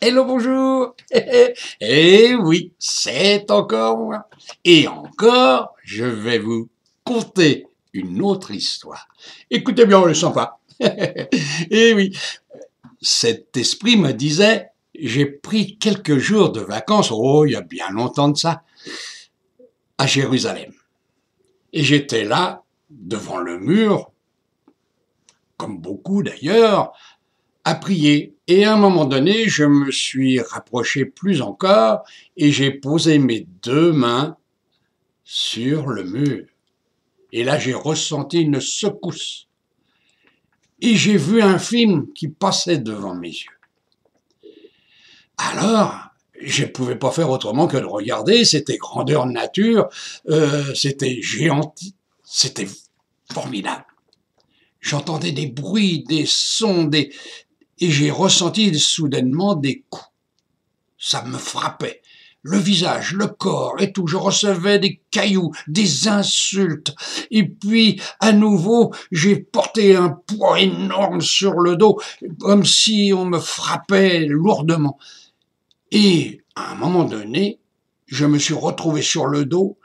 Hello, bonjour. Eh oui, c'est encore moi. Et encore, je vais vous conter une autre histoire. Écoutez bien, elle est sympa. Eh oui, cet esprit me disait, j'ai pris quelques jours de vacances, oh, il y a bien longtemps de ça, à Jérusalem. Et j'étais là, devant le mur, comme beaucoup d'ailleurs, à prier. Et à un moment donné, je me suis rapproché plus encore et j'ai posé mes deux mains sur le mur. Et là, j'ai ressenti une secousse. Et j'ai vu un film qui passait devant mes yeux. Alors, je ne pouvais pas faire autrement que de regarder. C'était grandeur nature, c'était géant, c'était formidable. J'entendais des bruits, des sons, et j'ai ressenti soudainement des coups. Ça me frappait. Le visage, le corps et tout. Je recevais des cailloux, des insultes. Et puis, à nouveau, j'ai porté un poids énorme sur le dos, comme si on me frappait lourdement. Et, à un moment donné, je me suis retrouvé sur le dos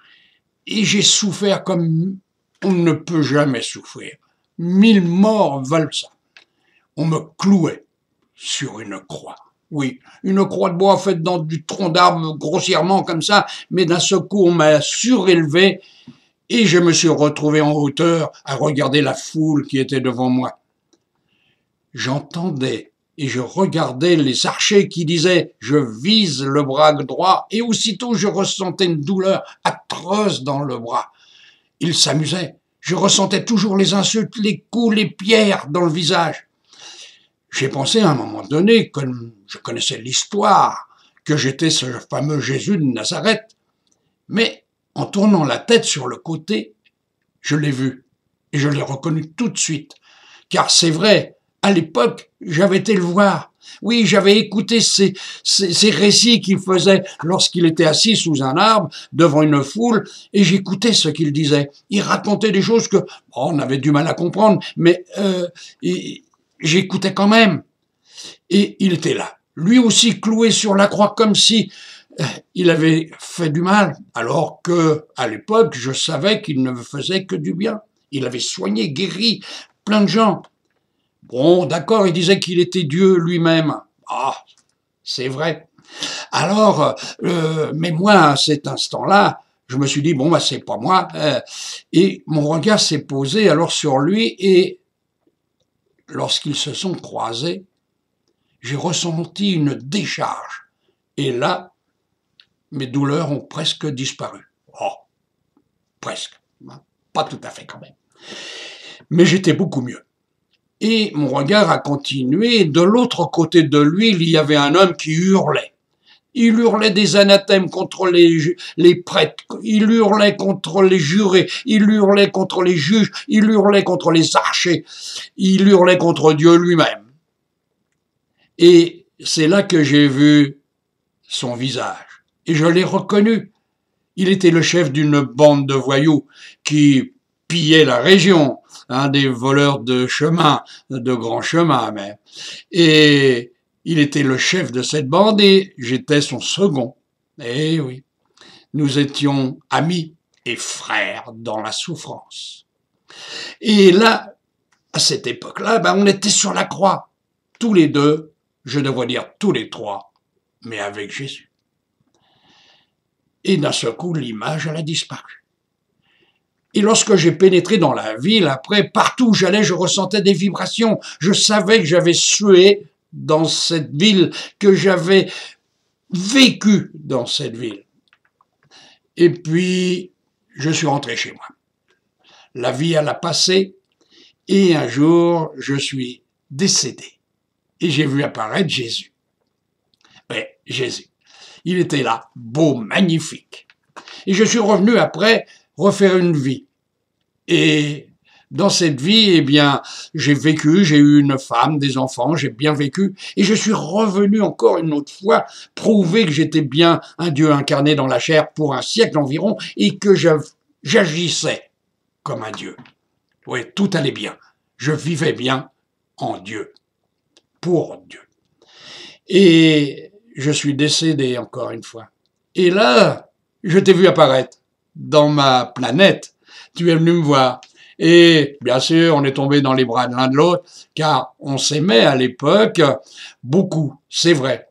et j'ai souffert comme on ne peut jamais souffrir. 1000 morts valent ça. On me clouait sur une croix. Oui, une croix de bois faite dans du tronc d'arbre grossièrement comme ça, mais d'un seul coup on m'a surélevé et je me suis retrouvé en hauteur à regarder la foule qui était devant moi. J'entendais et je regardais les archers qui disaient « je vise le bras droit » et aussitôt je ressentais une douleur atroce dans le bras. Ils s'amusaient. Je ressentais toujours les insultes, les coups, les pierres dans le visage. J'ai pensé à un moment donné, comme je connaissais l'histoire, que j'étais ce fameux Jésus de Nazareth. Mais en tournant la tête sur le côté, je l'ai vu et je l'ai reconnu tout de suite. Car c'est vrai, à l'époque, j'avais été le voir. Oui, j'avais écouté ces récits qu'il faisait lorsqu'il était assis sous un arbre devant une foule et j'écoutais ce qu'il disait. Il racontait des choses que on avait du mal à comprendre, mais j'écoutais quand même. Et il était là, lui aussi cloué sur la croix, comme si il avait fait du mal, alors que, à l'époque, je savais qu'il ne me faisait que du bien. Il avait soigné, guéri plein de gens. Bon, d'accord, il disait qu'il était Dieu lui-même. Ah, c'est vrai. Alors, mais moi, à cet instant-là, je me suis dit, bon, bah, c'est pas moi. Et mon regard s'est posé alors sur lui, et lorsqu'ils se sont croisés, j'ai ressenti une décharge. Et là, mes douleurs ont presque disparu. Oh, presque. Pas tout à fait quand même. Mais j'étais beaucoup mieux. Et mon regard a continué. De l'autre côté de lui, il y avait un homme qui hurlait. Il hurlait des anathèmes contre les prêtres, il hurlait contre les jurés, il hurlait contre les juges, il hurlait contre les archers, il hurlait contre Dieu lui-même. Et c'est là que j'ai vu son visage. Et je l'ai reconnu. Il était le chef d'une bande de voyous qui pillait la région, des voleurs de chemin, de grands chemins même. Et il était le chef de cette bande et j'étais son second. Eh oui, nous étions amis et frères dans la souffrance. Et là, à cette époque-là, on était sur la croix, tous les deux, je devrais dire tous les trois, mais avec Jésus. Et d'un seul coup, l'image, elle a disparu. Et lorsque j'ai pénétré dans la ville, après, partout où j'allais, je ressentais des vibrations. Je savais que j'avais sué dans cette ville, que j'avais vécu dans cette ville. Et puis, je suis rentré chez moi. La vie, elle a passé, et un jour, je suis décédé. Et j'ai vu apparaître Jésus. Oui, Jésus. Il était là, beau, magnifique. Et je suis revenu après refaire une vie. Et dans cette vie, eh bien, j'ai vécu, j'ai eu une femme, des enfants, j'ai bien vécu. Et je suis revenu encore une autre fois prouver que j'étais bien un Dieu incarné dans la chair pour un siècle environ et que j'agissais comme un Dieu. Oui, tout allait bien. Je vivais bien en Dieu, pour Dieu. Et je suis décédé encore une fois. Et là, je t'ai vu apparaître dans ma planète. Tu es venu me voir. Et bien sûr, on est tombé dans les bras de l'un de l'autre, car on s'aimait à l'époque beaucoup, c'est vrai.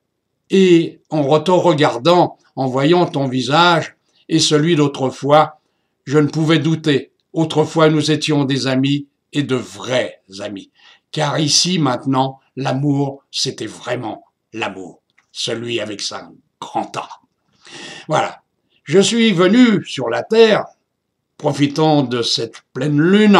Et en te regardant, en voyant ton visage et celui d'autrefois, je ne pouvais douter. Autrefois, nous étions des amis et de vrais amis. Car ici, maintenant, l'amour, c'était vraiment l'amour. Celui avec sa grand A. Voilà. Je suis venu sur la Terre, profitant de cette pleine lune,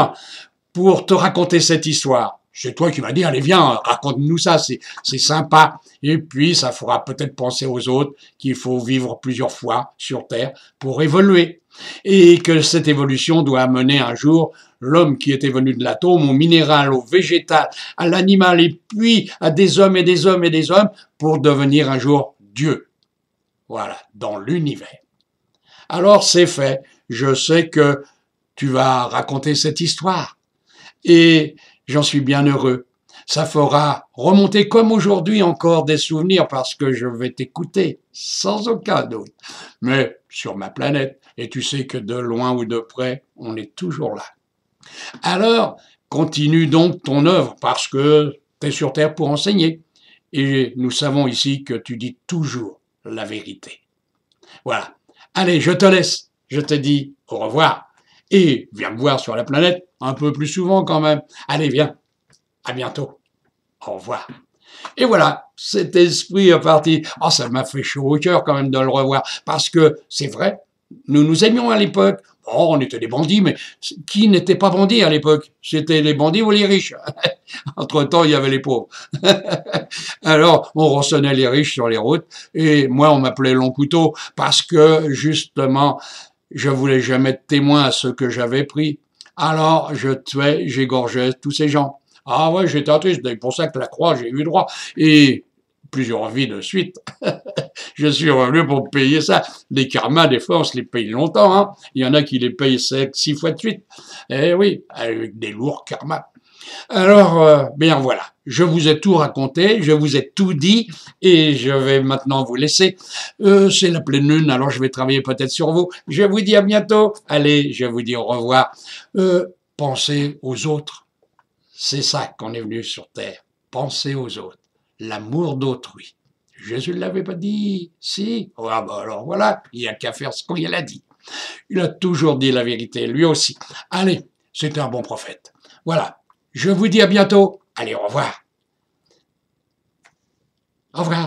pour te raconter cette histoire. C'est toi qui m'as dit, allez viens, raconte-nous ça, c'est sympa. Et puis, ça fera peut-être penser aux autres qu'il faut vivre plusieurs fois sur Terre pour évoluer. Et que cette évolution doit amener un jour l'homme qui était venu de l'atome au minéral, au végétal, à l'animal, et puis à des hommes et des hommes et des hommes, pour devenir un jour Dieu. Voilà, dans l'univers. Alors c'est fait, je sais que tu vas raconter cette histoire. Et j'en suis bien heureux. Ça fera remonter comme aujourd'hui encore des souvenirs parce que je vais t'écouter, sans aucun doute. Mais sur ma planète, et tu sais que de loin ou de près, on est toujours là. Alors, continue donc ton œuvre parce que tu es sur Terre pour enseigner. Et nous savons ici que tu dis toujours la vérité. Voilà. Allez, je te laisse. Je te dis au revoir. Et viens me voir sur la planète un peu plus souvent quand même. Allez, viens. À bientôt. Au revoir. Et voilà, cet esprit est parti. Oh, ça m'a fait chaud au cœur quand même de le revoir. Parce que c'est vrai, nous nous aimions à l'époque. Oh, on était des bandits, mais qui n'était pas bandit à l'époque? C'était les bandits ou les riches. Entre-temps, il y avait les pauvres. Alors, on rançonnait les riches sur les routes. Et moi, on m'appelait Long Couteau parce que, justement, je voulais jamais être témoin à ce que j'avais pris. Alors, je tuais, j'égorgeais tous ces gens. Ah ouais, j'étais triste, c'est pour ça que la croix, j'ai eu droit. Et plusieurs vies de suite. Je suis revenu pour payer ça. Les karmas, des fois, on se les paye longtemps. Hein. Il y en a qui les payent 6 fois de suite. Eh oui, avec des lourds karmas. Alors, bien voilà, je vous ai tout raconté, je vous ai tout dit, et je vais maintenant vous laisser. C'est la pleine lune, alors je vais travailler peut-être sur vous. Je vous dis à bientôt. Allez, je vous dis au revoir. Pensez aux autres. C'est ça qu'on est venu sur Terre. Pensez aux autres. L'amour d'autrui. Jésus ne l'avait pas dit. Si. Ah ben alors voilà, il n'y a qu'à faire ce qu'il a dit. Il a toujours dit la vérité, lui aussi. Allez, c'était un bon prophète. Voilà. Je vous dis à bientôt. Allez, au revoir. Au revoir.